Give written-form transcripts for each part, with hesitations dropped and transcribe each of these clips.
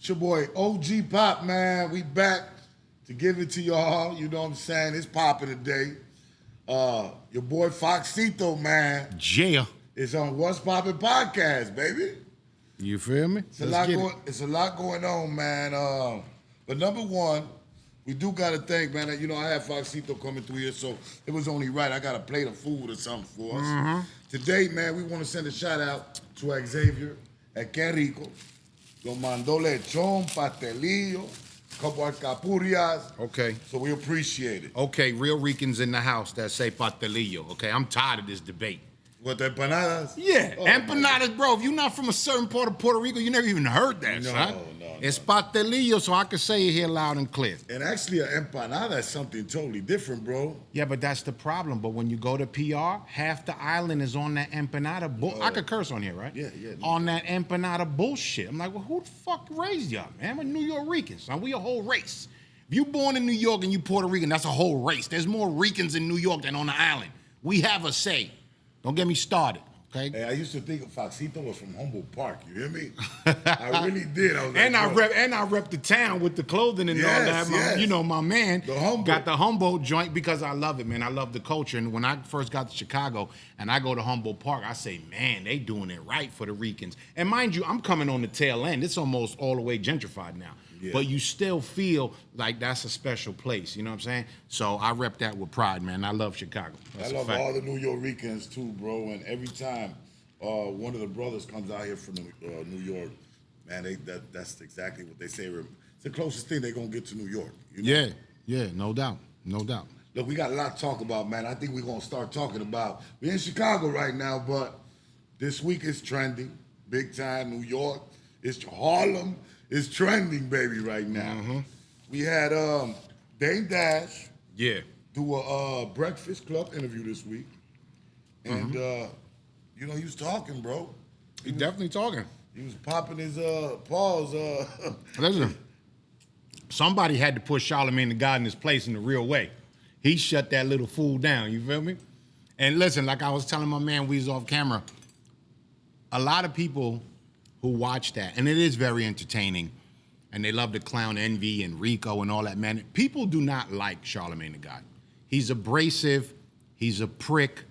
It's your boy OG Pop, man. We back to give it to y'all. You know what I'm saying? It's popping today. Your boy Foxito, man. Yeah. It's on What's Poppin' Podcast, baby. You feel me? It's a lot going on, man. But number one, we do gotta thank, man. You know, I had Foxito coming through here, so it was only right. I got a plate of food or something for us. Mm-hmm. Today, man, we want to send a shout out to Xavier at Qué Rico. Lo mandó lechón, pastelillo, couple alcapurrias. Okay. So we appreciate it. Okay, real Ricans in the house that say pastelillo. Okay, I'm tired of this debate. What, the empanadas? Yeah, Oh, empanadas, bro. If you're not from a certain part of Puerto Rico, you never even heard that, son. No. It's pastelillo, so I can say it here loud and clear. And actually, an empanada is something totally different, bro. Yeah, but that's the problem. But when you go to PR, half the island is on that empanada I could curse on here, right? Yeah. On that empanada bullshit. I'm like, well, who the fuck raised y'all, man? We're New York Ricans, son. We a whole race. If you born in New York and you Puerto Rican, that's a whole race. There's more Ricans in New York than on the island. We have a say. Don't get me started. Okay. Hey, I used to think Foxito was from Humboldt Park. You hear me? I really did. I was like, I rep the town with the clothing and all that. Yes. You know, my man Humboldt. got the Humboldt joint because I love it, man. I love the culture. And when I first got to Chicago and I go to Humboldt Park, I say, man, they doing it right for the Ricans. And mind you, I'm coming on the tail end. It's almost all the way gentrified now. Yeah. But you still feel like that's a special place. You know what I'm saying? So I rep that with pride, man. I love Chicago. That's I love all the New York Ricans too, bro. And every time one of the brothers comes out here from New York, man, that's exactly what they say. It's the closest thing they're gonna get to New York. You know? Yeah, no doubt. Look, we got a lot to talk about, man. I think we're gonna start talking about. We're in Chicago right now, but this week is trending, big time. New York, it's Harlem. It's trending, baby, right now. Mm-hmm. We had Dame Dash do a Breakfast Club interview this week. And, you know, he was talking, bro. He's definitely talking. He was popping his paws. Listen, somebody had to put Charlamagne the God in his place in the real way. He shut that little fool down, you feel me? And listen, like I was telling my man, we was off camera, a lot of people who watch that, and it is very entertaining, and they love to clown Envy and Rico and all that, man. People do not like Charlamagne the God. He's abrasive, he's a prick,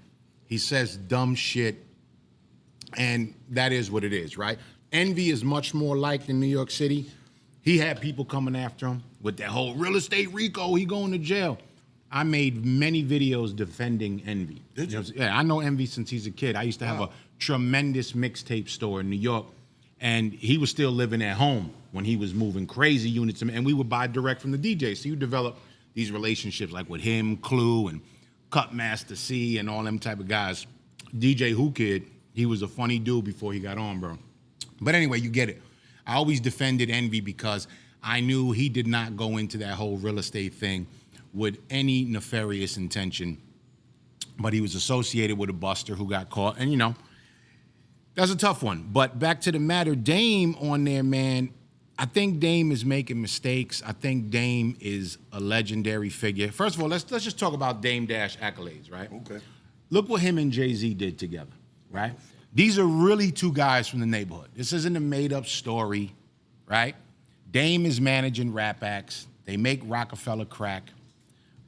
he says dumb shit, and that is what it is, right? Envy is much more liked in New York City. He had people coming after him with that whole real estate Rico, he going to jail. I made many videos defending Envy. Did you? Yeah, I know Envy since he's a kid. I used to have a tremendous mixtape store in New York, and he was still living at home when he was moving crazy units, and we would buy direct from the DJ. So you develop these relationships like with him, Clue, and Cutmaster C, and all them type of guys. DJ Who Kid, he was a funny dude before he got on, bro. But anyway, you get it. I always defended Envy because I knew he did not go into that whole real estate thing with any nefarious intention, but he was associated with a buster who got caught, and you know, that's a tough one. But back to the matter, Dame on there, man, I think Dame is making mistakes. I think Dame is a legendary figure. First of all, let's just talk about Dame Dash accolades, right? Okay. Look what him and Jay-Z did together, right? These are really two guys from the neighborhood. This isn't a made-up story, right? Dame is managing rap acts. They make Rockefeller crack,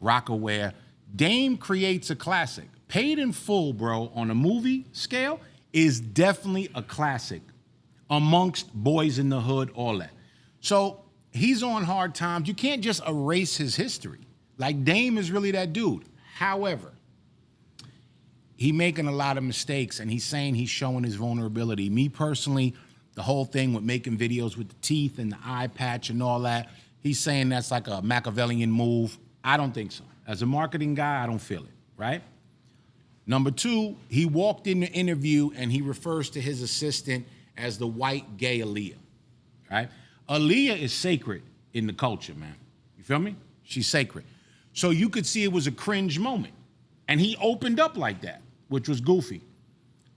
Rockaware. Dame creates a classic. Paid in Full, bro, on a movie scale, is definitely a classic amongst Boys in the Hood, all that. So he's on hard times. You can't just erase his history. Like, Dame is really that dude. However, he making a lot of mistakes, and he's saying he's showing his vulnerability. Me personally, the whole thing with making videos with the teeth and the eye patch and all that, he's saying that's like a Machiavellian move. I don't think so. As a marketing guy, I don't feel it, right? Number two, he walked in the interview and he refers to his assistant as the white gay Aaliyah, right? Aaliyah is sacred in the culture, man. You feel me? She's sacred. So you could see it was a cringe moment. And he opened up like that, which was goofy.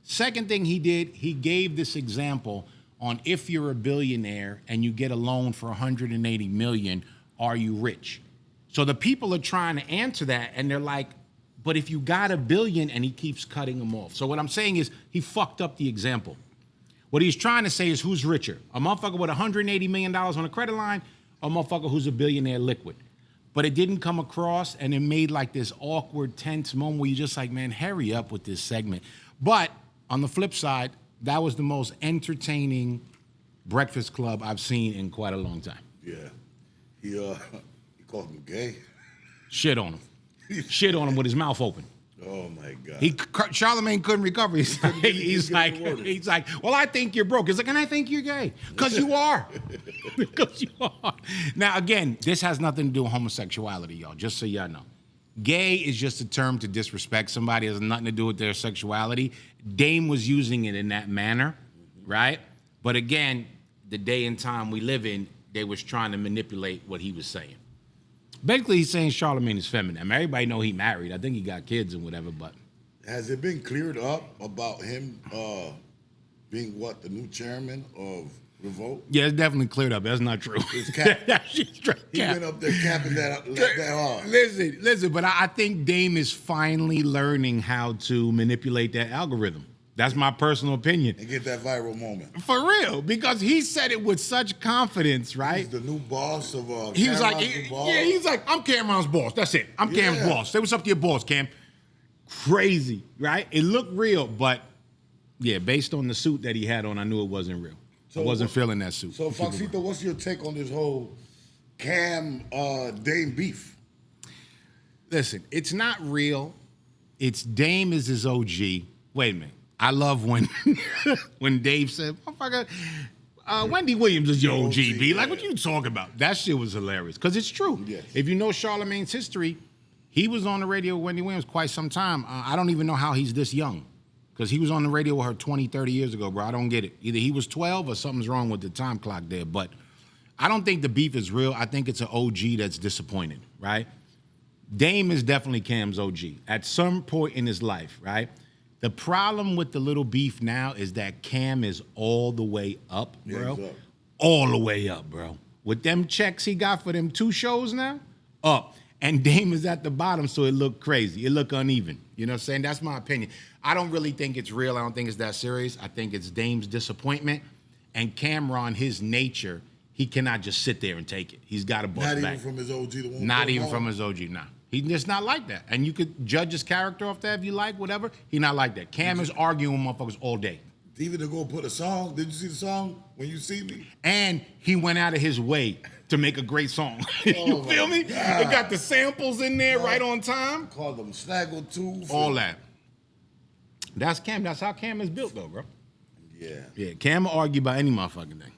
Second thing he did, he gave this example on if you're a billionaire and you get a loan for $180 million, are you rich? So the people are trying to answer that, and they're like, but if you got $1 billion, and he keeps cutting them off. So what I'm saying is he fucked up the example. What he's trying to say is who's richer? A motherfucker with $180 million on a credit line or a motherfucker who's a billionaire liquid? But it didn't come across, and it made like this awkward, tense moment where you're just like, man, hurry up with this segment. But on the flip side, that was the most entertaining Breakfast Club I've seen in quite a long time. Yeah. He called him gay. Shit on him. Shit on him with his mouth open. Oh my God. Charlemagne couldn't recover. He's like, well, I think you're broke. He's like, and I think you're gay. Because you are. Because you are. Now, again, this has nothing to do with homosexuality, y'all, just so y'all know. Gay is just a term to disrespect somebody. It has nothing to do with their sexuality. Dame was using it in that manner, right? But again, the day and time we live in, they was trying to manipulate what he was saying. Basically, he's saying Charlemagne is feminine. I mean, everybody know he married. I think he got kids and whatever, but. Has it been cleared up about him being the new chairman of Revolt? Yeah, it's definitely cleared up. That's not true. It's cap. He went up there capping that hard. Listen, but I think Dame is finally learning how to manipulate that algorithm. That's my personal opinion. And get that viral moment. For real, because he said it with such confidence, right? He's the new boss of he was like, yeah, he's like, I'm Cameron's boss. That's it. I'm Cam's boss. Say what's up to your boss, Cam. Crazy, right? It looked real, but yeah, based on the suit that he had on, I knew it wasn't real. So I wasn't feeling that suit. So, Foxito, what's your take on this whole Cam Dame beef? Listen, it's not real. It's Dame is his OG. Wait a minute. I love when when Dave said, motherfucker, Wendy Williams is your OG, B. Like, what you talking about? That shit was hilarious. Because it's true. Yes. If you know Charlemagne's history, he was on the radio with Wendy Williams quite some time. I don't even know how he's this young. Because he was on the radio with her 20, 30 years ago, bro. I don't get it. Either he was 12 or something's wrong with the time clock there. But I don't think the beef is real. I think it's an OG that's disappointed, right? Dame is definitely Cam's OG at some point in his life, right? The problem with the little beef now is that Cam is all the way up, bro. Yeah, all the way up, bro. With them checks he got for them 2 shows now, up. And Dame is at the bottom, so it looked crazy. It looked uneven. You know what I'm saying? That's my opinion. I don't really think it's real. I don't think it's that serious. I think it's Dame's disappointment. And Cameron, his nature, he cannot just sit there and take it. He's got to bust back. Not even from his OG. The one not even from his OG, nah. He's just not like that. And you could judge his character off that if you like, whatever. He's not like that. Cam is arguing with motherfuckers all day. Even to go put a song. Did you see the song, When You See Me? And he went out of his way to make a great song. You feel me? God. It got the samples in there right on time. Call them Snaggletooth. All that. That's Cam. That's how Cam is built, though, bro. Yeah. Yeah, Cam will argue about any motherfucking thing.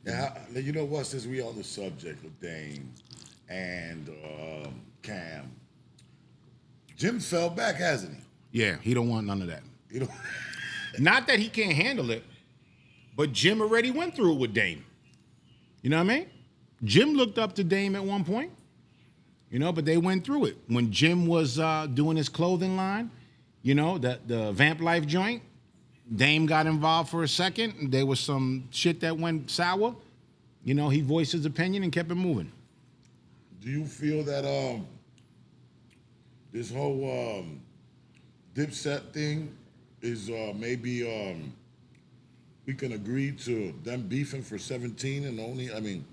Yeah, you know what? Since we on the subject of Dame and Cam, Jim fell back, hasn't he? Yeah, he don't want none of that. You know, Not that he can't handle it, but Jim already went through it with Dame. You know what I mean? Jim looked up to Dame at one point, you know, but they went through it. When Jim was doing his clothing line, you know, the Vamp Life joint, Dame got involved for a second. There was some shit that went sour. You know, he voiced his opinion and kept it moving. do you feel that this whole Dipset thing is maybe we can agree to them beefing for 17 and only, I mean,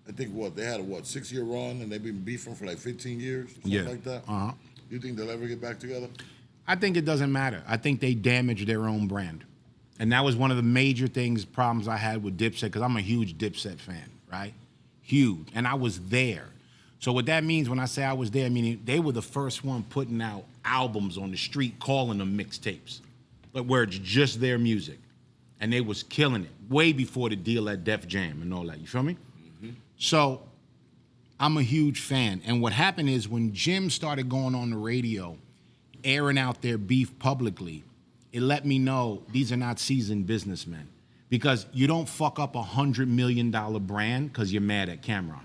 I think they had a 6-year run and they've been beefing for like 15 years, something like that? Uh-huh. You think they'll ever get back together? I think it doesn't matter. I think they damaged their own brand. And that was one of the major problems I had with Dipset, because I'm a huge Dipset fan, right? Huge. And I was there. So what that means when I say I was there, meaning they were the first one putting out albums on the street, calling them mixtapes, but where it's just their music. And they was killing it way before the deal at Def Jam and all that. You feel me? Mm-hmm. So I'm a huge fan. And what happened is when Jim started going on the radio, airing out their beef publicly, it let me know these are not seasoned businessmen. Because you don't fuck up $100 million brand because you're mad at Cameron.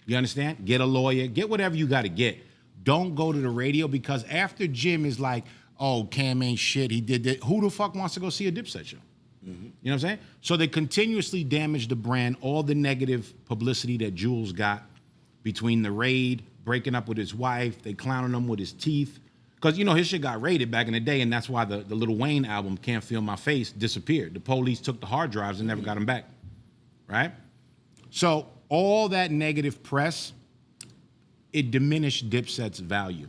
You understand? Get a lawyer, get whatever you got to get. Don't go to the radio, because after Jim is like, oh, Cam ain't shit, he did that. Who the fuck wants to go see a Dipset show? Mm-hmm. You know what I'm saying? So they continuously damage the brand, all the negative publicity that Jules got between the raid, breaking up with his wife, they clowning him with his teeth, Because, you know, his shit got raided back in the day, and that's why the Lil Wayne album, Can't Feel My Face, disappeared. The police took the hard drives and never got them back, right? So all that negative press, it diminished Dipset's value.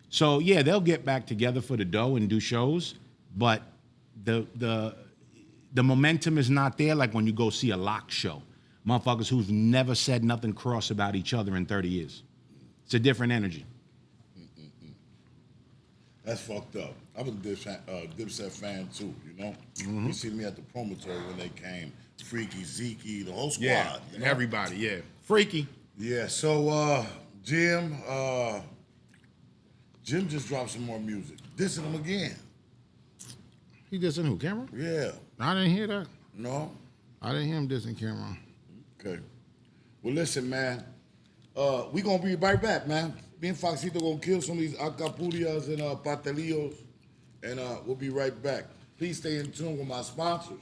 So, yeah, they'll get back together for the dough and do shows, but the momentum is not there like when you go see a Lock show. Motherfuckers who've never said nothing cross about each other in 30 years. It's a different energy. That's fucked up. I was a Dipset fan too, you know? You see me at the promontory when they came. Freaky, Zeke, the whole squad. Yeah, you know? everybody, yeah. Freaky. Yeah, so Jim just dropped some more music. Dissing him again. He dissing who, Cameron? Yeah. I didn't hear that. No? I didn't hear him dissing Cameron. Okay. Well, listen, man. We gonna be right back, man. Me and Foxito gonna kill some of these acapullas and patelillos, and we'll be right back. Please stay in tune with my sponsors,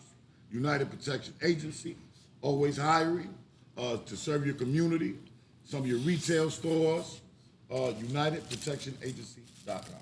United Protection Agency, always hiring to serve your community, some of your retail stores, UnitedProtectionAgency.com.